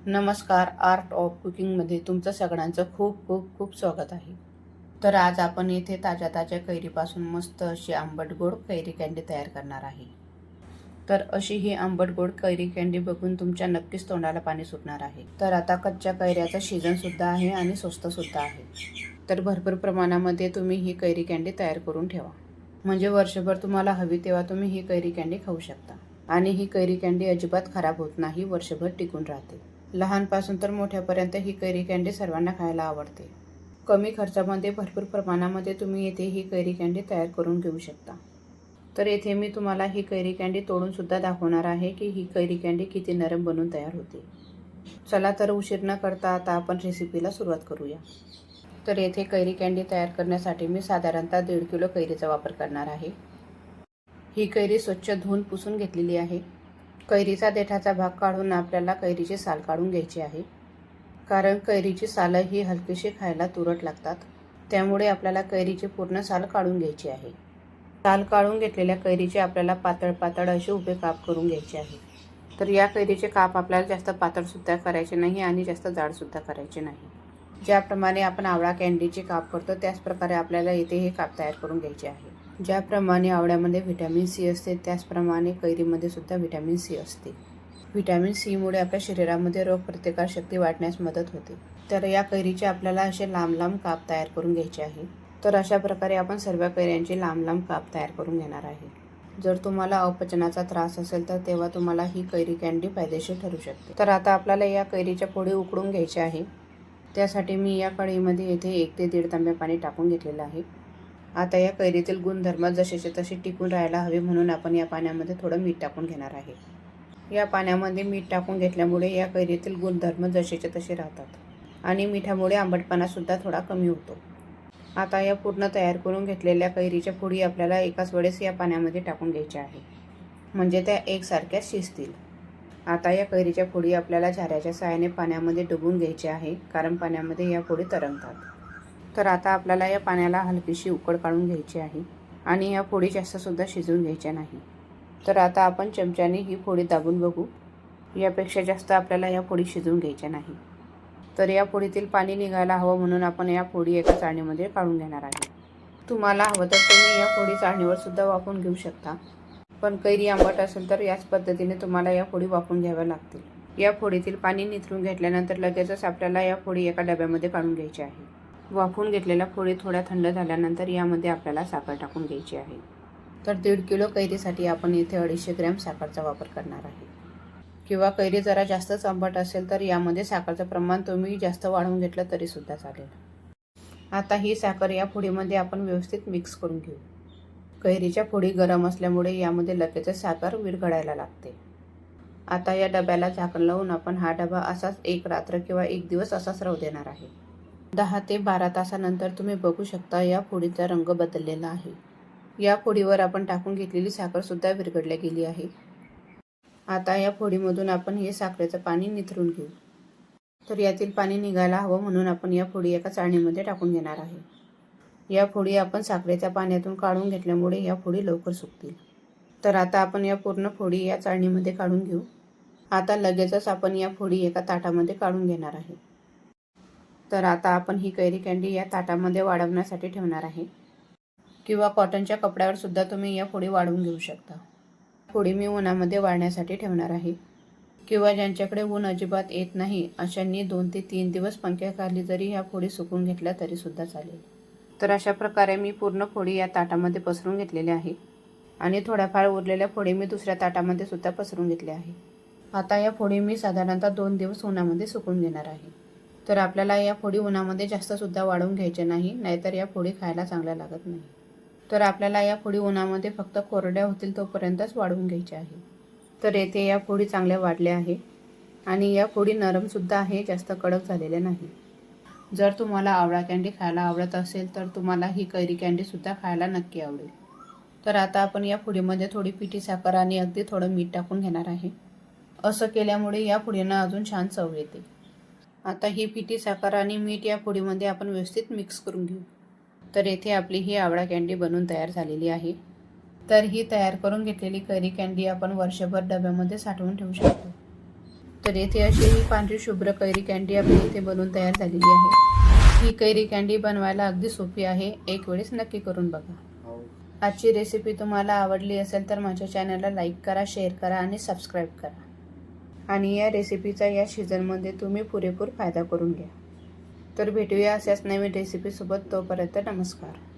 नमस्कार, art of कुकिंगमध्ये तुमचं सगळ्यांचं खूप खूप खूप स्वागत आहे. तर आज आपण इथे ताज्या ताज्या कैरीपासून मस्त अशी आंबट गोड कैरी कँडी तयार करणार आहे. तर अशी ही आंबट गोड कैरी कँडी बघून तुमच्या नक्कीच तोंडाला पाणी सुटणार आहे. तर आता कच्च्या कैऱ्याचा सीझनसुद्धा आहे आणि स्वस्तसुद्धा आहे. तर भरपूर प्रमाणामध्ये तुम्ही ही कैरी कँडी तयार करून ठेवा, म्हणजे वर्षभर तुम्हाला हवी तेव्हा तुम्ही ही कैरी कँडी खाऊ शकता. आणि ही कैरी कँडी अजिबात खराब होत नाही, वर्षभर टिकून राहते. लहानपासून तर मोठ्यापर्यंत ही कैरी कँडी सर्वांना खायला आवडते. कमी खर्चामध्ये भरपूर प्रमाणामध्ये तुम्ही येथे ही कैरी कँडी तयार करून घेऊ शकता. तर येथे मी तुम्हाला ही कैरी कँडी तोडूनसुद्धा दाखवणार आहे की ही कैरी कँडी किती नरम बनून तयार होते. चला तर उशीर न करता आता आपण रेसिपीला सुरुवात करूया. तर येथे कैरी कँडी तयार करण्यासाठी मी साधारणतः 1.5 किलो कैरीचा वापर करणार आहे. ही कैरी स्वच्छ धुवून पुसून घेतलेली आहे. कैरीचा देठाचा भाग काढून आपल्याला कैरीची साल काढून घ्यायची आहे, कारण कैरीची सालं ही हलकीशी खायला तुरट लागतात. त्यामुळे आपल्याला कैरीची पूर्ण साल काढून घ्यायची आहे. साल काढून घेतलेल्या कैरीचे आपल्याला पातळ पातळ असे उभे काप करून घ्यायचे आहे. तर या कैरीचे काप आपल्याला जास्त पातळसुद्धा करायचे नाही आणि जास्त जाडसुद्धा करायचे नाही. ज्याप्रमाणे आपण आवळा कँडीचे काप करतो त्याच प्रकारे आपल्याला इथे हे काप तयार करून घ्यायचे आहे. ज्याप्रमाणे आवळ्यामध्ये व्हिटॅमिन सी असते त्याचप्रमाणे कैरीमध्ये सुद्धा व्हिटॅमिन सी असते. व्हिटॅमिन सीमुळे आपल्या शरीरामध्ये रोगप्रतिकारशक्ती वाढण्यास मदत होते. तर या कैरीचे आपल्याला असे लांब लांब काप तयार करून घ्यायचे आहे. तर अशा प्रकारे आपण सर्व कैऱ्यांचे लांब लांब काप तयार करून घेणार आहे. जर तुम्हाला अपचनाचा त्रास असेल तर तेव्हा तुम्हाला ही कैरी कँडी फायदेशीर ठरू शकते. तर आता आपल्याला या कैरीच्या फोडी उकडून घ्यायच्या आहे. त्यासाठी मी या कढईमध्ये येथे 1 ते 1.5 तांबे पाणी टाकून घेतलेलं आहे. आता या कैरीतील गुणधर्म जसेचे तसे टिकून राहायला हवे म्हणून आपण या पाण्यामध्ये थोडं मीठ टाकून घेणार आहे. या पाण्यामध्ये मीठ टाकून घेतल्यामुळे या कैरीतील गुणधर्म जसेचे तसे राहतात आणि मिठामुळे आंबटपणासुद्धा थोडा कमी होतो. आता या पूर्ण तयार करून घेतलेल्या कैरीच्या फोडी आपल्याला एकाच वेळेस या पाण्यामध्ये टाकून घ्यायच्या आहे, म्हणजे त्या एकसारख्या शिजतील. आता या कैरीच्या फोडी आपल्याला झाऱ्याच्या साहाय्याने पाण्यामध्ये डुबवून घ्यायचे आहे, कारण पाण्यामध्ये या फोडी तरंगतात. तर आता आपल्याला या पाण्याला हलकीशी उकळ काढून घ्यायची आहे आणि या फोडी जास्तसुद्धा शिजवून घ्यायच्या नाही. तर आता आपण चमच्याने ही फोडी दाबून बघू. यापेक्षा जास्त आपल्याला या फोडी शिजवून घ्यायच्या नाही. तर या फोडीतील पाणी निघायला हवं म्हणून आपण या फोडी एका चाळणीमध्ये काढून घेणार आहे. तुम्हाला हवं तर तुम्ही या फोडी चाळणीवर सुद्धा वाफवून घेऊ शकता, पण कैरी आंबट असेल तर याच पद्धतीने तुम्हाला या फोडी वाफवून घ्याव्या लागतील. या फोडीतील पाणी निथळून घेतल्यानंतर लगेचच आपल्याला या फोडी एका डब्यामध्ये काढून घ्यायच्या आहे. वाफवून घेतलेल्या फोडी थोड्या थंड झाल्यानंतर यामध्ये आपल्याला साखर टाकून घ्यायची आहे. तर 1.5 किलो कैरीसाठी आपण इथे 250 ग्रॅम साखरचा वापर करणार आहे. किंवा कैरी जरा जास्तच आंबट असेल तर यामध्ये साखरचं प्रमाण तुम्ही जास्त वाढवून घेतलं तरीसुद्धा चालेल. आता ही साखर या फोडीमध्ये आपण व्यवस्थित मिक्स करून घेऊ. कैरीच्या फोडी गरम असल्यामुळे यामध्ये लगेचच साखर विरघळायला लागते. आता या डब्याला झाकण लावून आपण हा डबा असाच 1 रात्र किंवा 1 दिवस असाच राहू देणार आहे. 10 ते 12 तासानंतर तुम्ही बघू शकता या फोडीचा रंग बदललेला आहे. या फोडीवर आपण टाकून घेतलेली साखरसुद्धा विरघळली गेली आहे. आता या फोडीमधून आपण हे साखरेचं पाणी निथळून घेऊ. तर यातील पाणी निघायला हवं म्हणून आपण या फोडी एका चाळणीमध्ये टाकून घेणार आहे. या फोडी आपण साखरेच्या पाण्यातून काढून घेतल्यामुळे या फोडी लवकर सुकतील. तर आता आपण या पूर्ण फोडी या चाळणीमध्ये काढून घेऊ. आता लगेचच आपण या फोडी एका ताटामध्ये काढून घेणार आहे. तर आता आपण ही कैरी कँडी या ताटामध्ये वाळवण्यासाठी ठेवणार आहे, किंवा कॉटनच्या कपड्यावर सुद्धा तुम्ही या फोडी वाळवून घेऊ शकता. फोडी मी उन्हामध्ये वाळण्यासाठी ठेवणार आहे, किंवा ज्यांच्याकडे ऊन अजिबात येत नाही अशांनी 2 ते 3 दिवस पंख्याखाली जरी ह्या फोडी सुकून घेतल्या तरीसुद्धा चालेल. तर अशा प्रकारे मी पूर्ण फोडी या ताटामध्ये पसरून घेतलेल्या आहे आणि थोड्याफार उरलेल्या फोडी मी दुसऱ्या ताटामध्ये सुद्धा पसरून घेतल्या आहे. आता या फोडी मी साधारणतः 2 दिवस उन्हामध्ये सुकून घेणार आहे. तर आपल्याला या फोडी उन्हामध्ये जास्तसुद्धा वाळवून घ्यायचे नाही, नाहीतर या फोडी खायला चांगल्या लागत नाही. तर आपल्याला या फोडी उन्हामध्ये फक्त कोरड्या होतील तोपर्यंतच वाळवून घ्यायच्या आहे. तर येथे या फोडी चांगल्या वाढल्या आहे आणि या फोडी नरमसुद्धा आहे, जास्त कडक झालेल्या नाही. जर तुम्हाला आवळा कँडी खायला आवडत असेल तर तुम्हाला ही कैरी कँडीसुद्धा खायला नक्की आवडेल. तर आता आपण या फोडीमध्ये थोडी पिठी साखर आणि अगदी थोडं मीठ टाकून घेणार आहे. असं केल्यामुळे या फोडींना अजून छान चव येते. आता ही पिठी साखर आणि मीठ या फोडीमध्ये आपण व्यवस्थित मिक्स करून घेऊ. तर येथे आपली ही आवळा कँडी बनवून तयार झालेली आहे. तर ही तयार करून घेतलेली कैरी कँडी आपण वर्षभर डब्यामध्ये साठवून ठेवू शकतो. तर येथे अशी ही पांढरी शुभ्र कैरी कँडी आपली इथे बनवून तयार झालेली आहे। ही कैरी कँडी बनवायला अगदी सोपी आहे, एक वेळेस नक्की करून बघा। आजची रेसिपी तुम्हाला आवडली असेल तर माझ्या चॅनलला लाईक करा, शेअर करा आणि सबस्क्राईब करा आणि या रेसिपीचा या सीझनमध्ये तुम्ही पुरेपूर फायदा करून घ्या। तर भेटूया अशाच नवीन रेसिपीसोबत, तोपर्यंत नमस्कार।